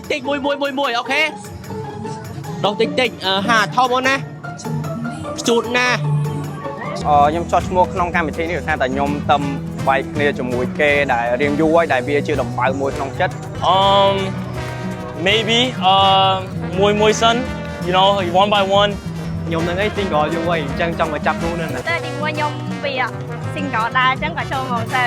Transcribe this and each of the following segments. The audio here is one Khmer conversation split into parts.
tích mùi ok đâu tích hà thao món nè chụt nè ខ្ញុំចោះឈ្មោះក្នុងកម្មវិធីនេះថាតែខ្ញុំតំវាយគ្នាជាមួយគេដែលរៀងយូរហើយដែលវាជាដំបៅមួយក្នុងចិត្ត maybeមួយសិន you know one by one ខ្ញុំនឹងឯង single យូរហើយអញ្ចឹងចង់មកចាប់ខ្លួនហ្នឹង តែទីមួយខ្ញុំវា single ដែរអញ្ចឹងក៏ចូលមកទៅ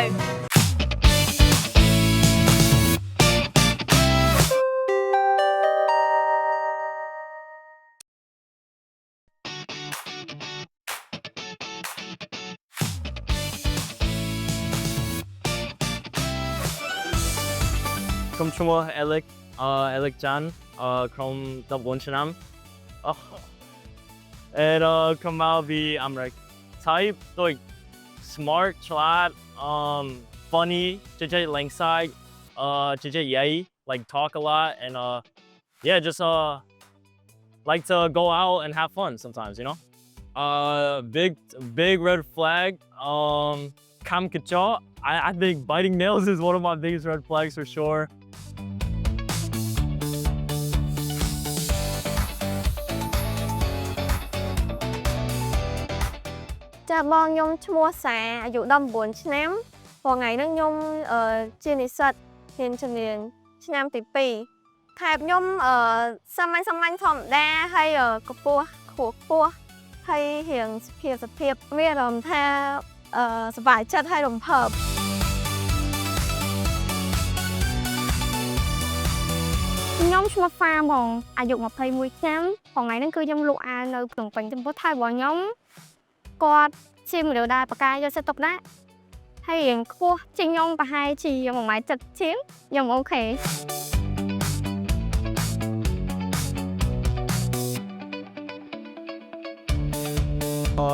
ខ្ញុំឈ្មោះ Alex Alex Chan ក្រុម14ឆ្នាំ and come out be I'm like type like smart ឆ្លាត funny ចេះលេងសើចចេះនិយាយ like talk a lot and yeah just like to go out and have fun sometimes you know big red flag Kam Kacha I think biting nails is one of my biggest red flags for sure ចាបងខ្ញុំឈ្មោះសាអាយុ19ឆ្នាំថ្ងៃហ្នឹងខ្ញុំជានិស្សិតហ៊ានជំនាញឆ្នាំទី2ខេបខ្ញុំសាមញ្ញធម្មតាហើយកម្ពស់ខ្ពស់ហើយរៀងសុភាពមានអារម្មណ៍ថាសប្បាយចិត្តហើយរំភើបខ្ញុំឈ្មោះហ្វាហ្មងអាយុ21ឆ្នាំថ្ងៃហ្នឹងគឺខ្ញុំលក់អាវនៅក្នុងពេញចំពោះថៃរបស់ខ្ញុំគាត់ជាមនុស្សដែលបកាយកចិត្តទុកដាក់ហើយរៀងខ្ពស់ជាងខ្ញុំប្រហែលជា1.7 ម៉ែត្រជាងខ្ញុំអូខេ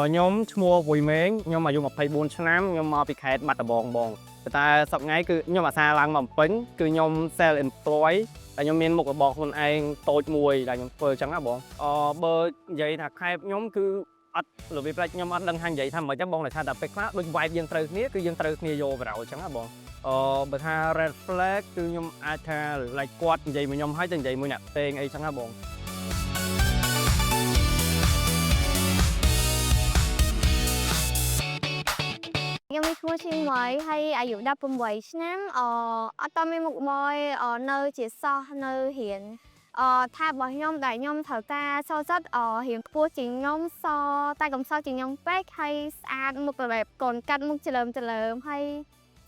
ខ្ញុំឈ្មោះវុយមេងខ្ញុំអាយុ24ឆ្នាំខ្ញុំមកពីខេត្តបាត់ដំបងបងតែសប្តាហ៍ថ្ងៃគឺខ្ញុំអាសាឡើងមកពេញគឺខ្ញុំ self employ តែខ្ញុំមានមុខរបរខ្លួនឯងតូចមួយដែលខ្ញុំធ្វើអញ្ចឹងណាបងបើនិយាយថាខេត្តខ្ញុំគឺអត់របៀបផ្លេចខ្ញុំអត់ដឹងថានិយាយថាមិនចឹងបងតែថាពេលខ្លះដូច vibe យើងត្រូវគ្នាគឺយើងត្រូវគ្នាយកបរោអញ្ចឹងណាបងបើថា red flag គឺខ្ញុំអាចថា like គាត់និយាយមួយខ្ញុំហើយទៅនិយាយមួយអ្នកផ្សេងអីចឹងណាបងខ្ញុំឈ្មោះឈីម៉ៃហើយអាយុ18ឆ្នាំអត់តមានមុខម៉យនៅជាសោះនៅរៀនថារបស់ខ្ញុំដែលខ្ញុំត្រូវការសោសិតរៀងខ្ពស់ជាងខ្ញុំតែកំសោជាងខ្ញុំពេកហើយស្អាតមុខរបៀបកូនកាត់មុខច្រឡឹមហើយ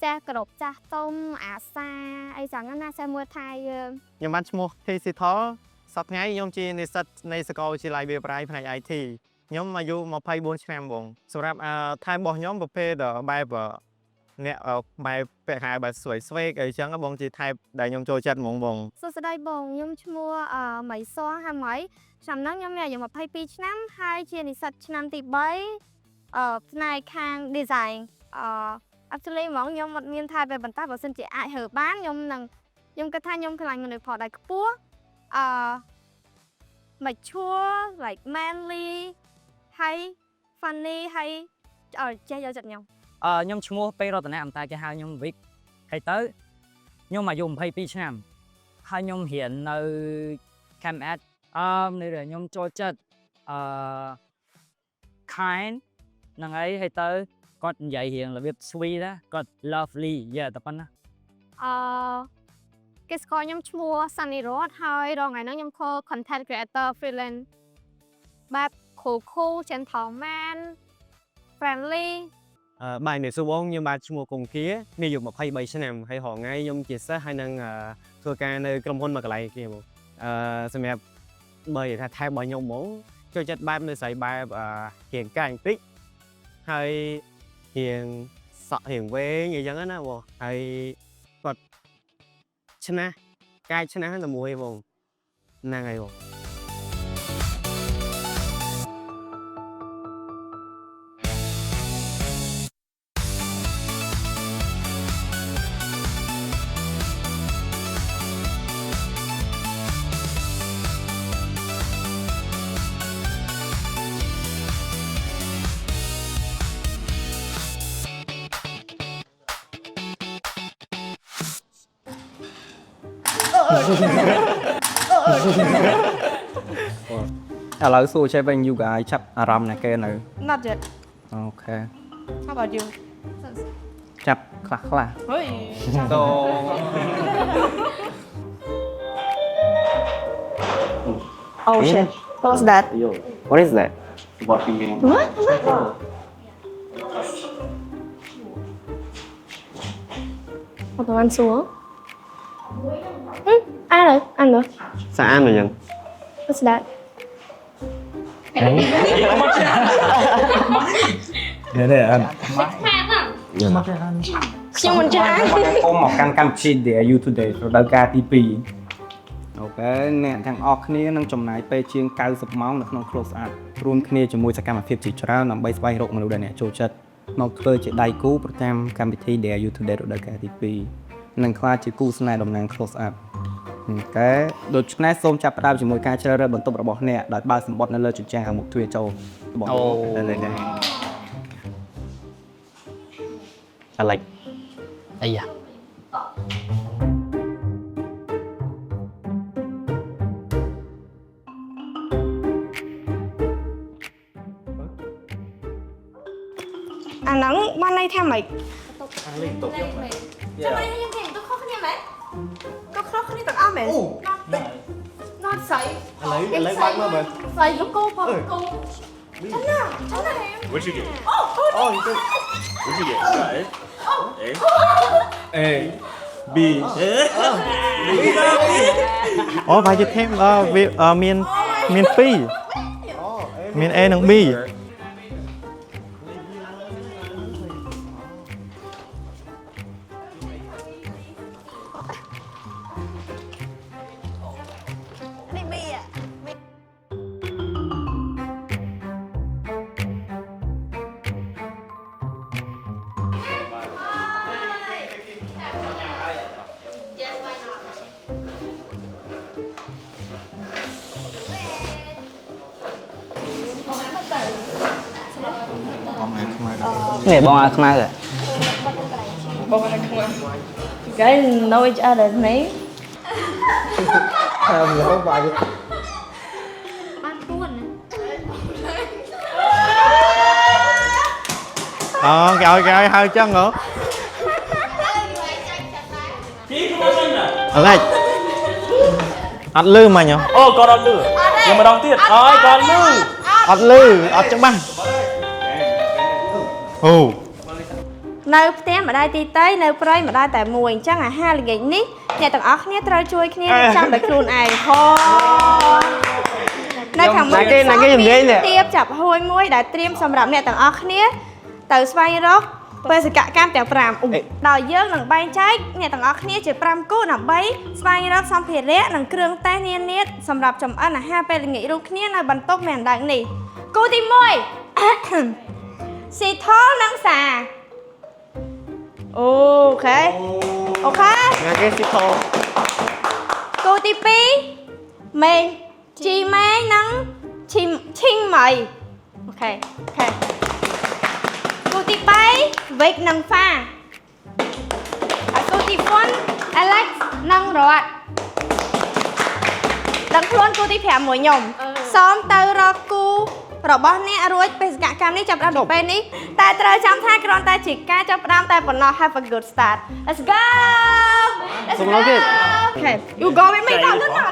ចាស់គ្រប់ចាស់ទុំអាសាអីចឹងណាចេះមើលថៃយើងខ្ញុំបានឈ្មោះ Theisital សប្តាហ៍ថ្ងៃខ្ញុំជានិស្សិតនៃសាកលវិទ្យាល័យវាប្រៃផ្នែក IT ខ្ញុំអាយុ24ឆ្នាំបងសម្រាប់ថែមរបស់ខ្ញុំប្រភេទបែបអ្នកបែបពាក់ខែបែបស្វេកអីចឹងបងជាថែបដែលខ្ញុំចូលចិត្តហ្មងបងសួស្តីបងខ្ញុំឈ្មោះម៉ៃសហាម៉ៃឆ្នាំហ្នឹងខ្ញុំមានអាយុ22ឆ្នាំហើយជានិស្សិតឆ្នាំទី3ផ្នែកខាង design actually ហ្មងខ្ញុំអត់មានថែពេលបន្តែបើសិនជាអាចហើបានខ្ញុំគិតថាខ្ញុំខ្លាញ់មនុស្សផដៃខ្ពស់mature like manly ហើយ funny ហើយចេះយកចិត្តខ្ញុំខ្ញុំឈ្មោះពេលរតនៈអន្តរគេហៅខ្ញុំវិកហើយទៅខ្ញុំអាយុ22ឆ្នាំហើយខ្ញុំរៀននៅ Camp Ad នៅខ្ញុំចូលចិត្តkind ហ្នឹងហើយទៅគាត់និយាយរៀងរបៀប sweet ណាគាត់ lovely តែប៉ុណ្ណាគេស្គាល់ខ្ញុំឈ្មោះ Sunny Rod ហើយរងថ្ងៃហ្នឹងខ្ញុំ content creator freelance បែប cool gentleman friendly បាទនេះសួរបងខ្ញុំបាទឈ្មោះកុងគាមានអាយុ23ឆ្នាំហើយរហងៃខ្ញុំជាសិស្សហើយនឹងធ្វើការនៅក្រុមហ៊ុនមួយកន្លែងគ្នាបងសម្រាប់បើនិយាយថាថែបរបស់ខ្ញុំហ្មងចូលចិត្តបែបនៅស្រីបែបរៀងកាយបន្តិចហើយរៀងសក់រៀងវែងអីចឹងណាបងហើយគាត់ឆ្នះកាយឆ្នះតែមួយបងហ្នឹងហើយបង Ôi. ឥឡូវសួរចេះវិញ you guys ចាប់អារម្មណ៍ណាគេនៅ Not yet. អូខេ How about you? ចាប់ខ្លះ Ôi. តោ Oh shit. What's that? What is that What? Một đồ ăn xuống. Ăn rồi, ăn rồi. sao ăn rồi dân What's that? để ăn Siêu mình chưa ăn. có một căn Campuchia để you today រដូវកាលទី2អូខេអ្នកទាំងអស់គ្នានឹងចំណាយពេលជាង90ម៉ោងនៅក្នុង close up រួមគ្នាជាមួយសកម្មភាពជាច្រើនដើម្បីស្វែងរកមនុស្សដែលអ្នកចូលចិត្តមកធ្វើជាដៃគូប្រចាំកម្មវិធី Dare You Today រដូវកាលទី2និងក្លាយជាគូស្នេហ៍តំណាង close up អូខេដូច្នេះសូមចាប់ផ្ដើមជាមួយការជ្រើសរើសបន្ទប់របស់អ្នកដោយបើកសម្បត្តិនៅលើជញ្ជាំងខាងមុខទ្វារចូលរបស់នេះ I like អីយ៉ា អាហ្នឹងបានន័យថាម៉េច ចាំនេះខ្ញុំគេទៅខុសគ្នាមែន ក៏ខុសគ្នាទាំងអស់មែន not ស្អី ឥឡូវបាក់មើលមើល ស្អីលោកគោបងគោចាំណា What'd you get? Oh you think What'd you get? A B អូប្រហែលជាthêm វាមាន2មាន A និង B នេះមីอ่ะ នេះបងអាខ្មៅ You guys know each other's name? បានទួន អូគេឲ្យហៅចឹងហ៎អឡេចអត់លឺមិញហ៎ អូគាត់អត់លឺយើងម្ដងទៀតអើយគាត់លឺ អត់លឺអត់ច្បាស់អូ នៅផ្ទះម្ដាយទីតីនៅព្រៃម្ដាយតែមួយអញ្ចឹងអាហារល្ងាចនេះអ្នកទាំងអស់គ្នាត្រូវជួយគ្នារៀបចំដោយខ្លួនឯងហោនៅខាងមុខទៀបចាប់ហួយមួយដែលត្រៀមសម្រាប់អ្នកទាំងអស់គ្នាទៅស្វែងរកបេសកកម្មទាំង5ដោយយើងនឹងបែងចែកអ្នកទាំងអស់គ្នាជា5គូដើម្បីស្វែងរកសម្ភារៈនិងគ្រឿងទេសនានាសម្រាប់ចម្អិនអាហារពេលល្ងាចរួមគ្នានៅបន្ទប់មានអណ្ដើកនេះគូទី1 ស៊ីថលនិងសា អូខេអូខេ ថ្ងៃគេស៊ីថោ គូទី2មេងជីមេងនិងឈីងម៉ៃអូខេគូទី3វិកនិងហ្វាហើយគូទី4 Alex និងរតដឹងខ្លួនគូទី5មួយខ្ញុំសូមទៅរកគូរបស់អ្នករួចបេសកកម្មនេះចាប់ផ្ដើមពីពេលនេះតែត្រូវចាំថាគ្រាន់តែជាការចាប់ផ្ដើមតែប៉ុណ្ណោះ Have a good start Let's go Let's go Okay you go with me តោះលឿនមក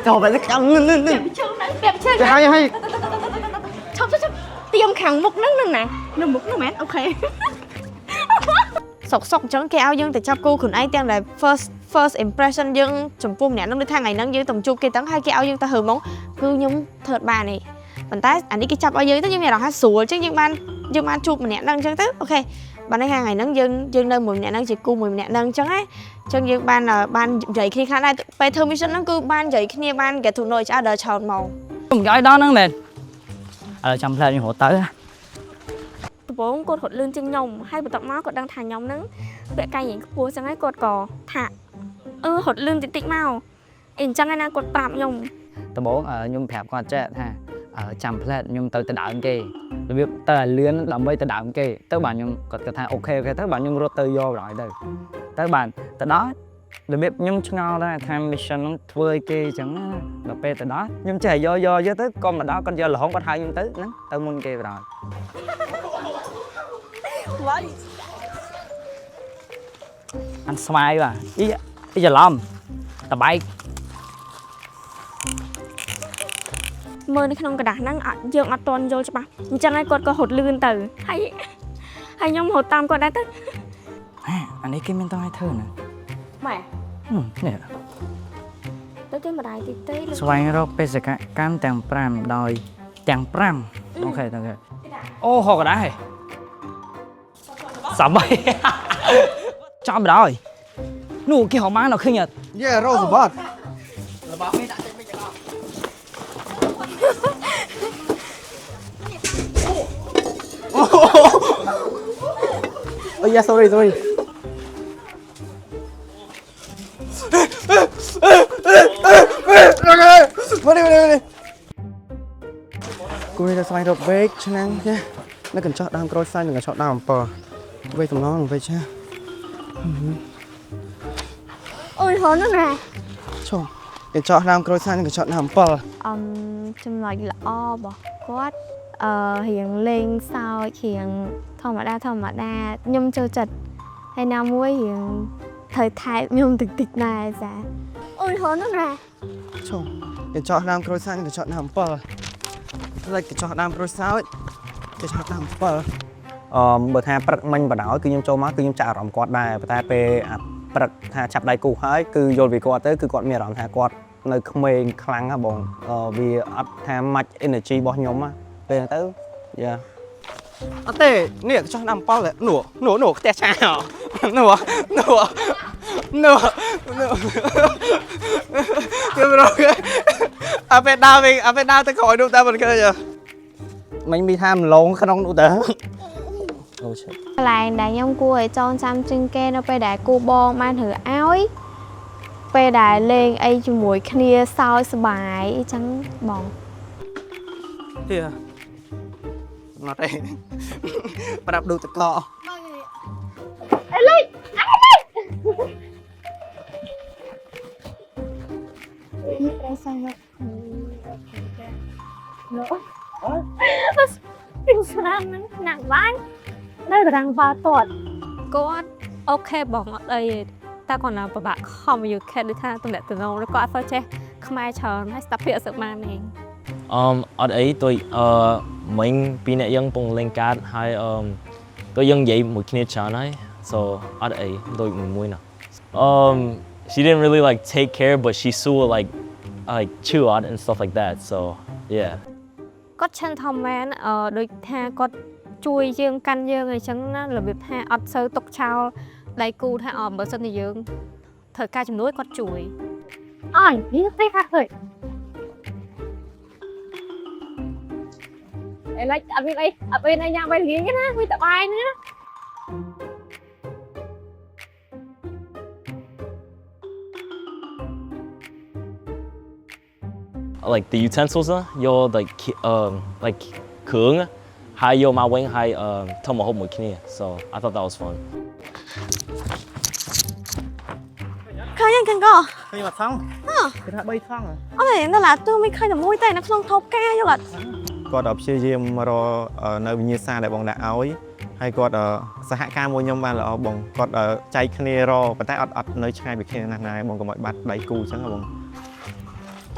ចូលបែរកម្មលឿន ជើងហ្នឹងពាក់ជើង ហើយ ឈប់ទៀមខាងមុខហ្នឹងណានៅមុខហ្នឹងមែនអូខេសុកអញ្ចឹងគេឲ្យយើងទៅចាប់គូខ្លួនឯងទាំងដែល first impression យើងចំពោះម្នាក់ហ្នឹងដូចថាថ្ងៃហ្នឹងយើងទៅជួបគេទាំងហើយគេឲ្យយើងទៅហើមកគឺខ្ញុំធ្វើអត់បានទេប៉ុន្តែអានេះគេចាប់ឲ្យយើងទៅយើងមានអារម្មណ៍ថាស្រួលអញ្ចឹងយើងបានជួបម្នាក់ហ្នឹងអញ្ចឹងទៅអូខេបានន័យថាថ្ងៃហ្នឹងយើងនៅមួយម្នាក់ហ្នឹងជាគូមួយម្នាក់ហ្នឹងអញ្ចឹងហ៎អញ្ចឹងយើងបាននិយាយគ្នាខ្លះដែរពេលធ្វើ mission ហ្នឹងគឺបាននិយាយគ្នាបាន get to know each other ច្រើនមក ខ្ញុំនិយាយដល់ហ្នឹងមែនឥឡូវចាំផ្លែខ្ញុំរត់ទៅ ដំបូងគាត់រត់លឿនជាងខ្ញុំហើយបន្ទាប់មកគាត់ដឹងថាខ្ញុំហ្នឹងពាក់កាយរៀងខ្ពស់អញ្ចឹងហើយគាត់ក៏ថារត់លឿនតិចមកអញ្ចឹងឯណាគាត់ប្រាប់ខ្ញុំ ដំបូងខ្ញុំប្រាប់គាត់ចេះថាចាំផ្លែខ្ញុំទៅដើមគេរបៀបទៅឲ្យលឿនដើម្បីទៅដើមគេទៅបាទខ្ញុំគាត់គាត់ថាអូខេទៅបាទខ្ញុំរត់ទៅយកបណ្ដោយទៅបាទទៅដល់ របៀបខ្ញុំឆ្ងល់ដែរថា mission ហ្នឹងធ្វើឲ្យគេអញ្ចឹងណាដល់ពេលទៅដល់ខ្ញុំចេះយកទៅក៏មកដល់គាត់យកលហុងគាត់ហៅខ្ញុំទៅហ្នឹងទៅមុនគេបណ្ដោយអានស្វាយបាទអ៊ីច្រឡំតបែក មើលនៅក្នុងกระดาษហ្នឹងយើងអត់ទាន់យល់ច្បាស់អញ្ចឹងហើយគាត់ក៏ហត់លឿនទៅហើយខ្ញុំហត់តាមគាត់ដែរទៅ អានេះគេមានតោះឲ្យធ្វើណា ម៉ែ នេះ ទៅគេម្ដាយតិចទេ ស្វែងរកបេសកកម្មទាំង5ដោយទាំង5អូខេអូហកដែរសាប់ហើយចាំបណ្ដោយនោះគេហៅបានដល់ឃើញអត់ Yeah, rose bot. Oh yeah, sorry. Đi. Cô đi ra xoay được bếp cho năng nha. Nó cần chọn đam crôi xanh, đừng có chọn đam bờ. Về tụi nó về cha. អូយហនណា Chồng, cái chọn đam crôi xanh, cái chọn đam bờ. ចំណុចល្អរបស់គាត់រៀងលេងសើចរៀងធម្មតាខ្ញុំចូលចិត្តហើយណាមួយរៀងត្រូវថែខ្ញុំតិចដែរចាអូយហនណា Chồng, cái chọn đam crôi xanh, cái chọn đam bờ. Đây cái chọn đam crôi sao ấy. Cái chọn đam bờ. បើថាព្រឹកមិញបដ ாய் គឺខ្ញុំចូលមកគឺខ្ញុំចាក់អារម្មណ៍គាត់ដែរតែពេលព្រឹកថាចាប់ដៃគូហើយគឺយល់ពីគាត់ទៅគឺគាត់មានអារម្មណ៍ថាគាត់នៅក្មេងខ្លាំងណាបងវាអត់ថា match energy របស់ខ្ញុំណាពេលទៅយ៉ាអត់ទេនេះចោះដាំប៉លនោះផ្ទះឆានោះគឺប្រកអាពេលដើរទៅក្រោយនោះតែមិនឃើញមិញមានថាម្លងក្នុងនោះតើ អូឈិត កន្លែងដែលខ្ញុំគួរឲ្យចងចាំជាងគេនៅពេលដែលគូបងបានរើឲ្យពេលដែលលេងអីជាមួយគ្នាសើចសប្បាយអីចឹងបង ទៀតណត់ទេប្រាប់ដូរតកអេលុយប្រសាយកពីស្នាមហ្នឹងណាក់បាននៅតារាងបាល់ទាត់គាត់អូខេបងអត់អីតែគាត់ណាពិបាកខំយូខេដូចថាតំណែងគាត់អត់សូវចេះខ្មែរច្រើនហើយស្ដាប់ពាក្យអសឹកបានឯង អត់អីtôiមិញពីអ្នកយើងពងលេងកាតហើយtôiយើងនិយាយមួយគ្នាច្រើនហើយ so អត់អីដូចមួយណា she didn't really like take care but she still like chew out and stuff like that so yeah គាត់ឈិនធម្មតាដូចថាគាត់ជួយយើងកាន់យើងអីចឹងណារបៀបថាអត់សូវទុកចោលដៃគូថាបើសិនជាយើងត្រូវការជំនួយគាត់ជួយអើយនេះទេค่ะហើយអីឡាច់អត់មានអីញ៉ាំបាយលៀងទេណាមួយតបាយណា like the utensils your like គ្រឿងហើយយកមកវិញហើយធ្វើមកហូបមួយគ្នា so I thought that was fun ឃើញហ្នឹងក៏ ឃើញមកថងគេថា3ថង អត់ទេនៅឡាទើមិនឃើញតែមួយតែនៅក្នុងថូបការយល់អត់ គាត់ព្យាយាមរកនៅវិញ្ញាសាដែលបងដាក់ឲ្យហើយគាត់សហការមួយខ្ញុំបានល្អបងគាត់ចែកគ្នារកប៉ុន្តែអត់នៅឆ្ងាយពីគ្នាណាស់ណាបងកុំឲ្យបាត់ដៃគូអញ្ចឹងបង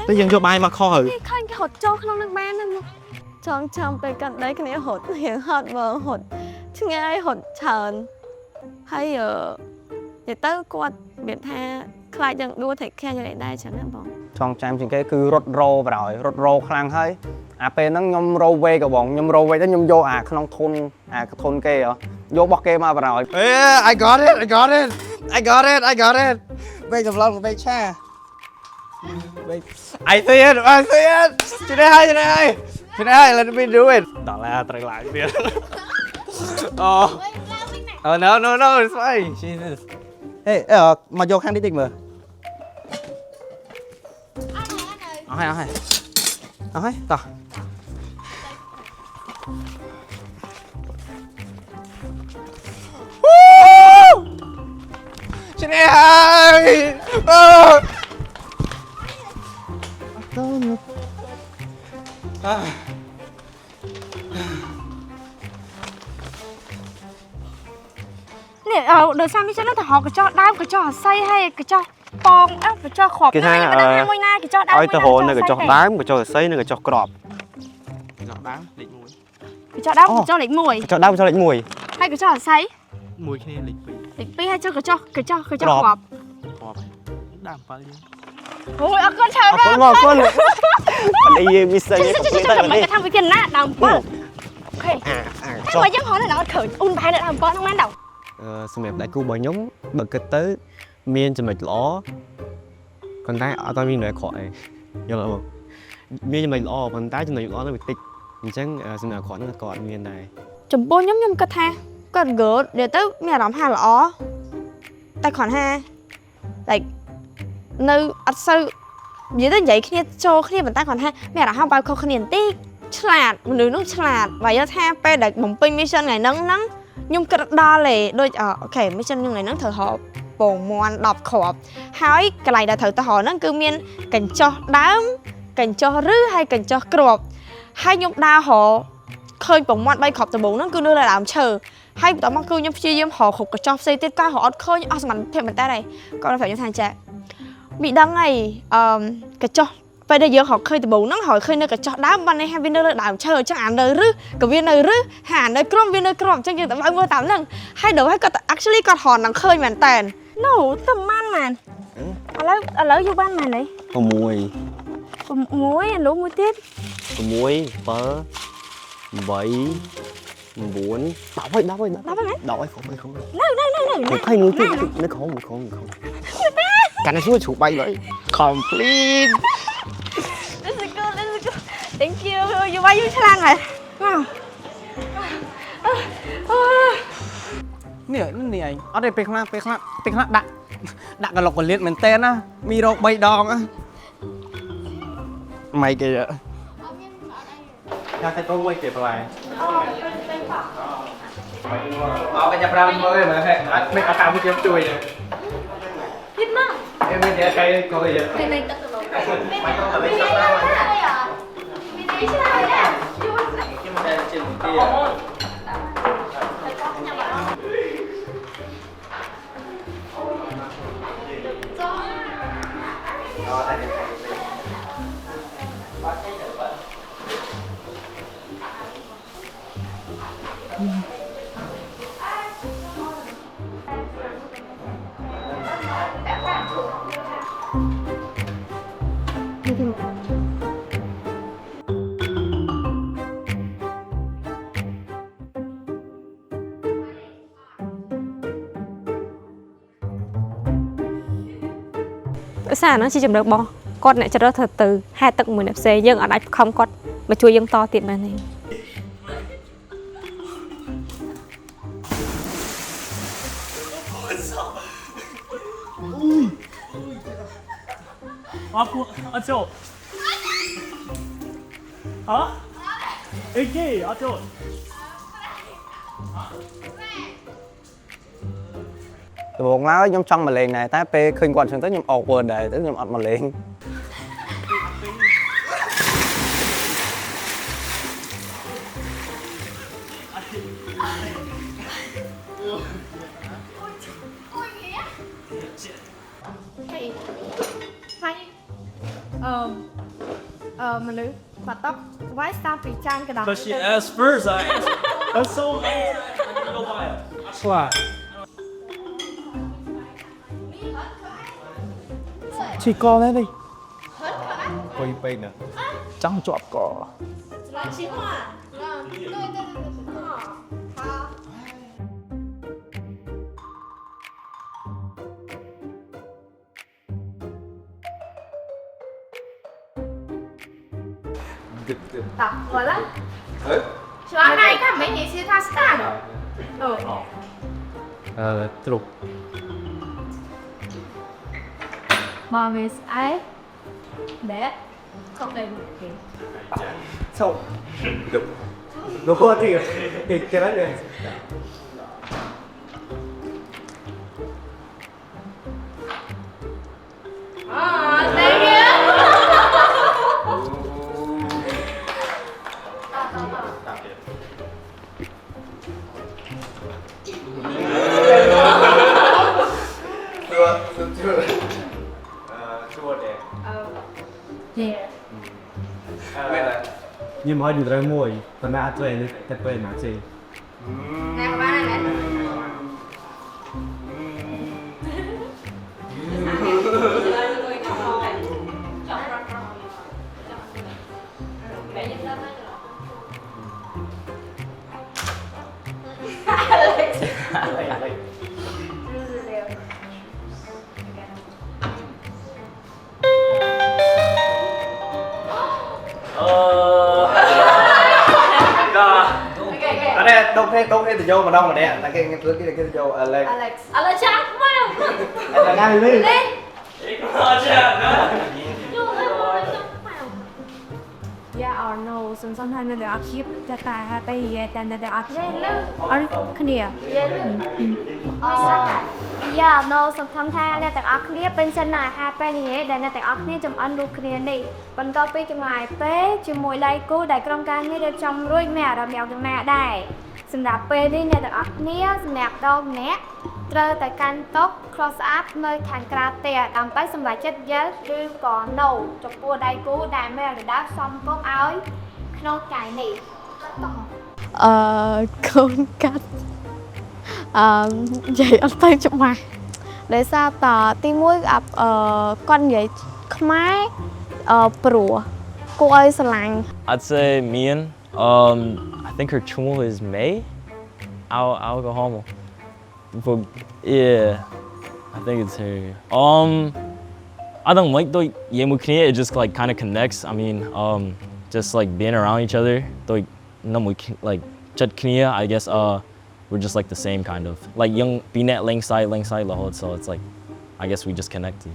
តែយើងយកបាយមកខុសហើយ ឃើញគេហត់ចូលក្នុងនឹងបានហ្នឹងចងចាំពេលកាត់ដៃគ្នាហត់រៀងហត់មើលហត់ឆ្ងាយហត់ច្រើនហើយនិយាយទៅគាត់មានថាខ្លាចយ៉ាងដួលតែខាញ់យ៉ាងដែរចឹងណាបង ចងចាំជាងគេគឺរត់រោបណ្ដោយរត់រោខ្លាំងហើយអាពេលហ្នឹងខ្ញុំរោវេក៏បងខ្ញុំរោវេទៅខ្ញុំយកអាក្នុងធុនគេយករបស់គេមកបណ្ដោយ I got it វេចម្លងវេឆា I see it ជិះហើយ let me do it ដល់ឡាត្រូវឡើងទៀត Oh no it's fine Jesus ហេមកយកខាងនេះតិចមើលអស់ហើយតោះឈ្នះហើយ nè đời sao mi cho nó họ cái cho đám cái cho xây hay cái cho pong á cái cho khọp Cái ngay thang, mà đang môi na cái cho đám ôi tao hồn này cái cho đám cái cho xây này cái cho crop Giọt đám lịch mùi. cái cho đám Ồ. cái cho lệnh mùi cái cho đám cho lệnh mùi hay cái cho xây Mùi khi lịch bị. lệnh pi hay cho cái cho Crọp. khọp Khọp. Đàm phá đi. ôi ở con chờ con ngon con anh đi mi xây chứ cái tay mày đi cái thằng với tiền nát đàm phá ok cho mày dám hỏi là nó khởi un bài nữa đàm phá nó mang đầu សម្រាប់ដៃគូរបស់ខ្ញុំបើគិតទៅមានចំណុចល្អប៉ុន្តែអត់តមានចំណុចអាក្រក់ទេយល់អត់មានចំណុចល្អប៉ុន្តែចំណុចល្អនៅវាតិចអញ្ចឹងចំណុចអាក្រក់ហ្នឹងក៏អត់មានដែរ ចំពោះខ្ញុំគិតថាគាត់ good និយាយទៅមានអារម្មណ៍ថាល្អតែគ្រាន់ថា like នៅអត់សូវនិយាយទៅនិយាយគ្នាចូលគ្នាប៉ុន្តែគ្រាន់ថាមានអារម្មណ៍ថាបើខុសគ្នាបន្តិចឆ្លាតមនុស្សនោះឆ្លាតបើយកថាពេលដែលបំពេញ mission ថ្ងៃហ្នឹងខ្ញុំគិតដល់ទេដូចអូខេ mission ខ្ញុំថ្ងៃហ្នឹងត្រូវហៅពងមន់10គ្រាប់ហើយកន្លែងដែលត្រូវទៅហៅហ្នឹងគឺមានកញ្ចោះដើមកញ្ចោះឬហើយកញ្ចោះគ្រាប់ហើយខ្ញុំដើរហៅឃើញពងមន់3គ្រាប់ដំបូងហ្នឹងគឺនៅលើដើមឈើហើយបន្ទាប់មកគឺខ្ញុំព្យាយាមហៅគ្រប់កញ្ចោះផ្សេងទៀតក៏ហៅអត់ឃើញអស់សមត្ថភាពមែនតើគាត់ប្រាប់ខ្ញុំថាចាមីដឹងហើយកញ្ចោះពេលដែលយើងហៅឃើញដំបូងហ្នឹងហើយឃើញនៅកញ្ចោះដើមបាននេះហើយវានៅលើដើមឈើអញ្ចឹងអានៅឬក៏វានៅឬហើយអានៅក្រោមវានៅក្រោមអញ្ចឹងយើងទៅមើលតាមហ្នឹងហើយដល់ហើយគាត់ actually គាត់ហៅនឹងឃើញមែនតើ No ទៅម៉ានម៉ានឥឡូវយកបានម៉ានហី 6 មួយអានោះមួយទៀត 6 7 8 9 10ហើយ10ហើយ10ហើយខំ នៅ 20មួយទៀតនៅខំកាន់តែជួយជ្រូក3លើ complete This is good Thank you យកបាយឆ្លាំងហើយ នេះនេះឯងអត់ទេពេលខ្លះដាក់កន្លុកកលៀតមែនតើណាមីរោគ3ដង ម៉េចគេ ថាតែកូនមួយគេប្រឡាយមកគេចាប់5មើលមើលហេអត់មិនអត់តាមខ្ញុំជួយទេទៀតមកអេមិនទេកែកូនទេមិនទឹកទៅមិនទៅលេងសក់សារហ្នឹងជាជំរឿបងគាត់អ្នកជ្រើសធ្វើទៅហែទឹកមួយអ្នកផ្សេងយើងអាចខំគាត់មកជួយយើងតទៀតបានទេ 아저 아? AK 아저 ដំបូងឡើយខ្ញុំចង់មកលេងដែរតែពេលឃើញគាត់អញ្ចឹងទៅខ្ញុំអកវ៉ឺដែរទៅខ្ញុំអត់មកលេង មនុស្សបាត់តបវាយស្តាប់ពីចានកណ្ដាល But she asked first I asked That's so nice I don't know why ស្វាឈីកដែរនេះគួយពេកណាចង់ជាប់ក tập gọi lắm cho này các mấy nghệ sĩ tha star trục mà về ai bé không đầy đủ sao đúng rồi thì cái đó rồi nhưng mà điều đó mùi còn đã chơi nên tập về mà chơi nè các bạn này nè ở đây đông thế từ vô mà đông mà nè là cái từ vô Alex Alex chắc mau là ngay đi Yeah or no sometimes they are keep that I have a then they are clear យ៉ាណូសង្ឃឹមថាអ្នកទាំងអស់គ្នាពេញចិត្តណាស់អាហារពេលនេះដែលអ្នកទាំងអស់គ្នាចំអិនរូបគ្នានេះបន្ទាប់ពីចំណាយពេលជាមួយដៃគូដែលក្រុមការងាររៀបចំរួចមានអារម្មណ៍យ៉ាងណាដែរសម្រាប់ពេលនេះអ្នកទាំងអស់គ្នាសម្រាប់ដងម្នាក់ត្រូវតែកាន់តុ close up នៅខាងក្រៅផ្ទះដើម្បីសម្រេចចិត្ត yes ឬក៏ no ចំពោះដៃគូដែលមានរដាប់សំគប់ឲ្យក្នុងថ្ងៃនេះកូនកាត់និយាយអត់ទៅច្បាស់ដោយសារតទី1គាត់និយាយខ្មែរព្រោះគួរឲ្យស្រឡាញ់ I'd say Mian. I think her chumul is May. I'll go home. But yeah, I think it's her. I don't like the Yemuknia. It just like kind of connects. I mean, just like being around each other. Like Chet Knia, I guess. We're just like the same kind of like young Binet link side lahod. So it's like, I guess we just connected.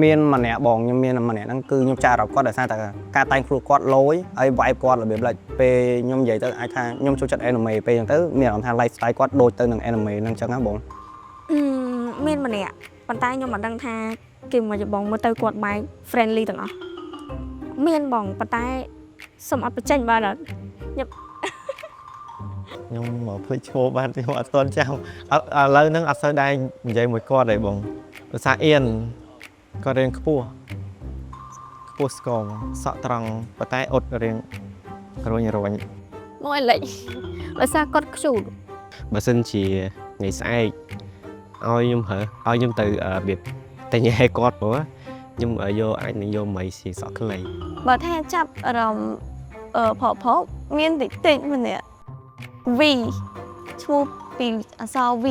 មានម្នាក់បងខ្ញុំមានម្នាក់ហ្នឹងគឺខ្ញុំចារ៉ាប់គាត់ដោយសារតែការតែងខ្លួនគាត់លយហើយ vibe គាត់របៀបlike ពេលខ្ញុំនិយាយទៅអាចថាខ្ញុំចូលចិត្ត anime ពេលអញ្ចឹងទៅមានអារម្មណ៍ថា lifestyle គាត់ដូចទៅនឹង anime ហ្នឹងអញ្ចឹងណាបង មានម្នាក់ប៉ុន្តែខ្ញុំមិនដឹងថាគេមកយបងមើលទៅគាត់បែប friendly ទាំងអស់មានបងប៉ុន្តែសុំអត់បញ្ចេញបានអត់ខ្ញុំមកភ្លេចឈ្មោះបានខ្ញុំអត់ទាន់ចាំឥឡូវហ្នឹងអត់សូវដែរនិយាយមួយគាត់ទេបងដោយសារអៀនគាត់រៀងខ្ពស់ស្គមសក់ត្រង់ប៉ុន្តែអត់រៀងរុញមកឲ្យលេចដោយសារគាត់ខ្ជូតបើសិនជាថ្ងៃស្អែកឲ្យខ្ញុំឲ្យខ្ញុំទៅរបៀបតែញ៉ែគាត់ព្រោះខ្ញុំយកអាចនឹងយកមីស៊ីសក់ខ្លី បើថាចាប់អារម្មណ៍ផកមានតិចម្នាក់ V ឈ្មោះពីអក្សរ V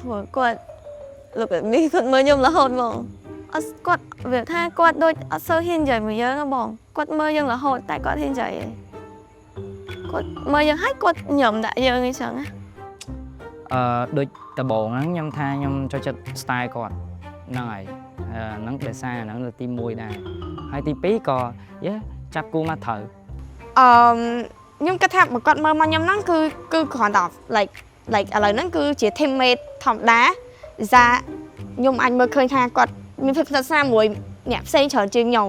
ព្រោះគាត់លោកនេះគាត់មើលខ្ញុំរហូតហ្មងអត់គាត់វាថាគាត់ដូចអត់សូវហ៊ាននិយាយមួយយើងហ៎បងគាត់មើលយើងរហូតតែគាត់ហ៊ាននិយាយគាត់មើលយើងហើយគាត់ញ៉ាំដាក់យើងអីចឹងណា ដូចដបងហ្នឹងខ្ញុំថាខ្ញុំចូលចិត្ត style គាត់ហ្នឹងហើយហ្នឹងដោយសារហ្នឹងលើទី1ដែរហើយទី2ក៏ចាប់គូមកត្រូវ ខ្ញុំគិតថាបើគាត់មើលមកខ្ញុំហ្នឹងគឺគ្រាន់តែ like ឥឡូវហ្នឹងគឺជា teammate ធម្មតាថាខ្ញុំអាចមើលឃើញថាគាត់មានភាពស្និទ្ធស្នាលមួយអ្នកផ្សេងច្រើនជាងខ្ញុំ